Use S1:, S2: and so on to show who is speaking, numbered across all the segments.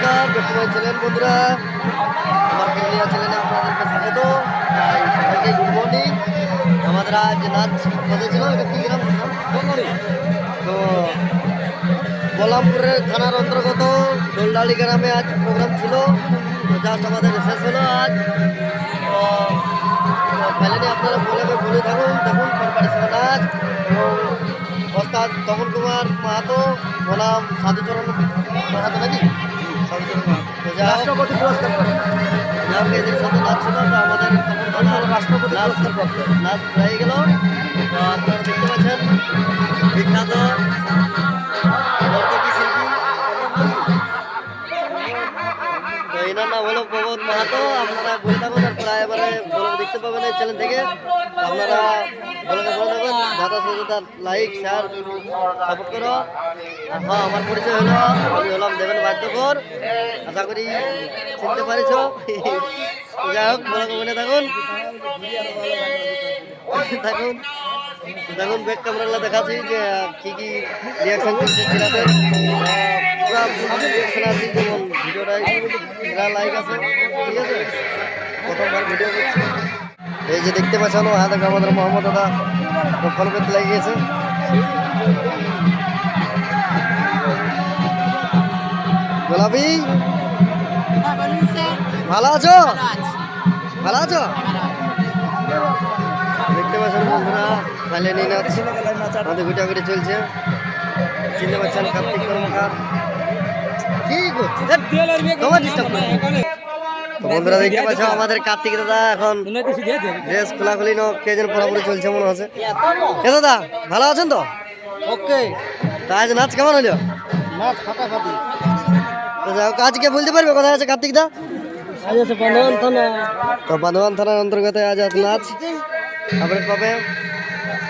S1: নমস্কার, বর্তমান চ্যানেল বন্ধুরা, আমার পুরুলিয়া চ্যানেলে আপনাদেরকে স্বাগত। সবাইকে গুড মর্নিং। আমাদের আজ নাচ ছিল, এটা কি গ্রাম তো বলামপুরের থানার অন্তর্গত দোলডালি গ্রামে আজ প্রোগ্রাম ছিল। তো জাস্ট আমাদের শেষ হলো আজ। তো ফাইনালি আপনারা বলে থাকুন, দেখুন কম্পিটিশন নাচ এবং ওস্তাদ তপন কুমার মাহাতো বনাম সাধুচরণ মাহাতো নাকি সাধুচরণ মাহাতো। তো রাষ্ট্রপতি পুরস্কার এদের সাথে নাচ ছিল। তো আমাদের রাষ্ট্রপতি নাচ হয়ে গেল। তো আপনারা দেখতে পাচ্ছেন বিখ্যাত নর্তকী শিল্পী, তো এনার নাম হলো প্রবোধ মাহাতো। আপনারা বলে থাকুন আর প্রায় এবারে ব্লগ দেখতে পাবেন এই চ্যানেল থেকে। আপনারা ব্লগে বলে থাকবেন দাদা সাথে লাইক শেয়ার সাপোর্ট করো। আর হ্যাঁ, আমার পরিচয় হলো, আমি হলাম দেবেন বাদ্যকর। আশা করি চিনতে পারিছ। যাই হোক, ব্লগে বলে থাকুন থাকুন দেখুন ব্যাক ক্যামেরা দেখাচ্ছি যে কী কী রিয়াকশান করছে ছেলেদের। পুরা রিয়াকশান আছে, যেমন ভিডিওটাই সেরা লাইক আছে, ঠিক আছে। প্রথমবার ভিডিও করছি। এই যে দেখতে পাচ্ছেন হ্যাঁ, দেখো আমাদের মোহাম্মদ দাদা ফলো করতে লেগে গেছে। গোলাপি, ভালো আছো? ভালো আছো? দেখতে পাচ্ছেন বন্ধুরা, ফাইনালি নাচ আমাদের ভিডিও করে চলছে। চিনতে পাচ্ছেন কার্তিক কর্মকার। তো বন্ধুরা দেখতে পাচ্ছ আমাদের কার্তিক দাদা এখন ড্রেস খোলাখুলি কে যেন পুরোপুরি চলছে মনে হচ্ছে। এ দাদা ভালো আছেন তো? ওকে। তা আজ নাচ কেমন হলো? নাচ ফাটাফাটি। আজকে বলতে পারবে কোথায় আছে কার্তিক দা? আজ আছে বান্ধবান থানা। তো বান্ধবান থানার অন্তর্গত আজ নাচ আপডেট পাবে।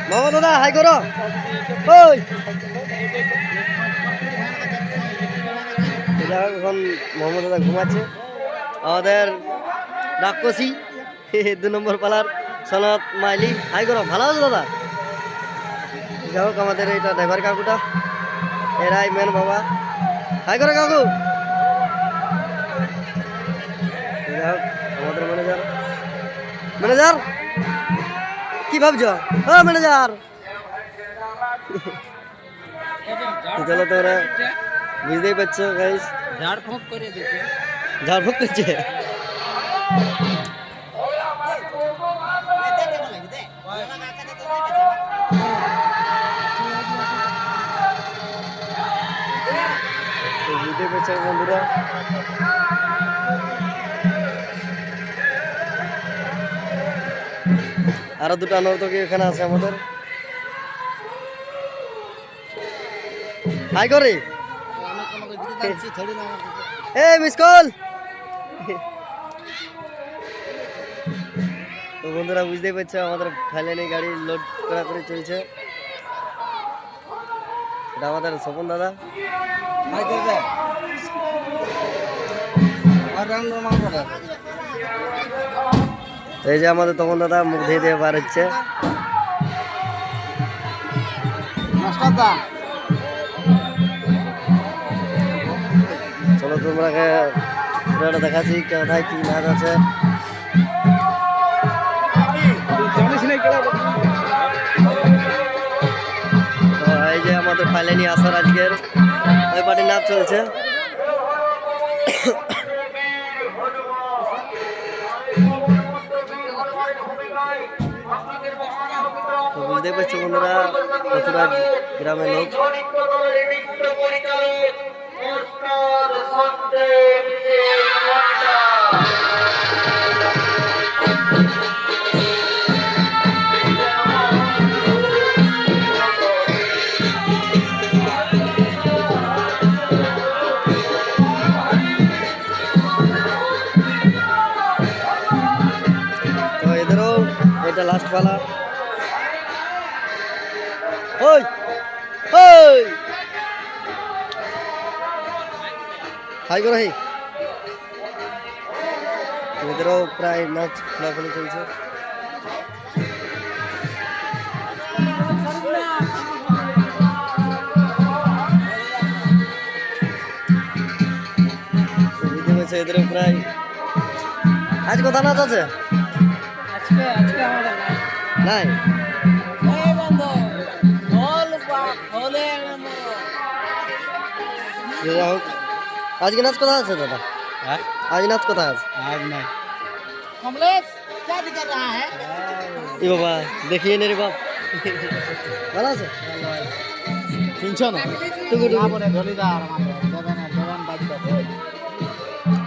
S1: মোহাম্মদ দাদা হাই করো। ওই এখন মোহাম্মদ দাদা ঘুমাচ্ছে। আমাদের রাক্ষসী 2 নম্বর পালার সনত মাইলি হাই করো। ভালো আছো দাদা? যাই হোক, আমাদের এইটা ড্রাইভার কাকুটা, এরাই মেন বাবা। হাই করো কাকু। যাই হোক, আমাদের ম্যানেজার কি ভাবছ? ও ম্যানেজার, চলো তোমরা বুঝতেই পারছো গাইস, ঝাড়ফুঁক করছে। বুঝতেই পারছো বন্ধুরা, আরো 2টা নর্তকী এখানে আছে আমাদের। হাই করে মিস কল। তো বন্ধুরা বুঝতেই পারছো আমাদের ফাইনালি গাড়ি লোড করা করে চলছে। এটা আমাদের স্বপন দাদা। এই যে আমাদের তপন দাদা মুখ ধুয়ে দিয়ে বার হচ্ছে। চলো তোমরাকে দেখাচ্ছি কোথায় কি নাচ আছে। তো এই যে আমাদের ফাইনালি আসার আজকের ওই পার্টির নাচ চলছে। তো বুঝতেই পারছো বন্ধুরা, প্রচুর গ্রামের লোক। তো এদেরও এটা লাস্ট পালা। ওই ওই হাই করো। এদেরও প্রায় নাচ খোলাখুলি চলছে। চলছে এদের প্রায়। আজ কোথা নাচ আছে?
S2: আজকে আজকে আমাদের নাই।
S1: নাই?
S2: এই বন্ধু বল বলে
S1: যে যা হোক, আজকে নাচ কোথা আছে দাদা?
S2: হ্যাঁ
S1: আজ নাচ কোথা আছে?
S2: आज नहीं कमलेश क्या दिक्कत रहा है
S1: ই বাবা, দেখিয়ে নে রে বাপ। ভালো আছে?
S2: শুনছো না
S1: টুকু টুকু।
S2: বলে ধরিদার আমাদের দেবেন বাজবে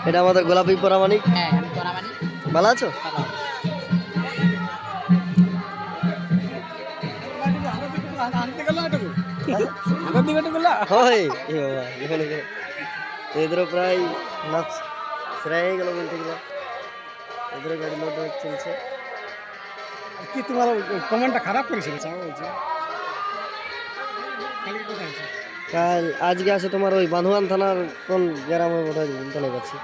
S1: এটা আমাদের গোলাপি পরামানিক।
S2: হ্যাঁ আমি করা মানে
S1: ভালো আছো? হয় এ বাবা, এখানে এদেরও প্রায় নাচ সেরা হয়ে গেল বলতে গেলে। এদেরও গাড়ি লোড চলছে।
S2: কি তোমার কমেন্টটা খারাপ করেছিল চাও বলছি কালকে কোথায় আছে
S1: কাল আজকে আছে তোমার ওই বাঁধুয়ান থানার কোন গ্রামে বোধহয় বলতে নাই পারছি।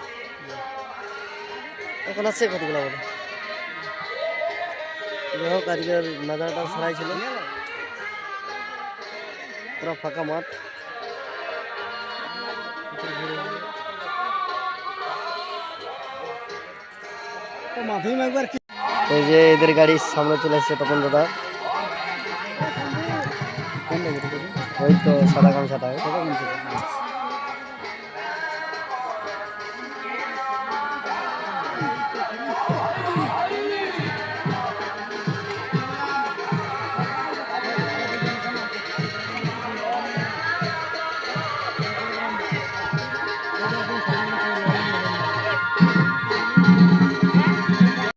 S1: এখন আছে কতগুলো বলে। যাই হোক, আজকের নাজারাটা সেরাই ছিল, পুরো ফাঁকা মাঠ।
S2: তো মাধুরী একবার কি
S1: এই যে এদের গাড়ির সামনে চলে এসছে তপন দাদা। ওই তো সাদা গামছাটা।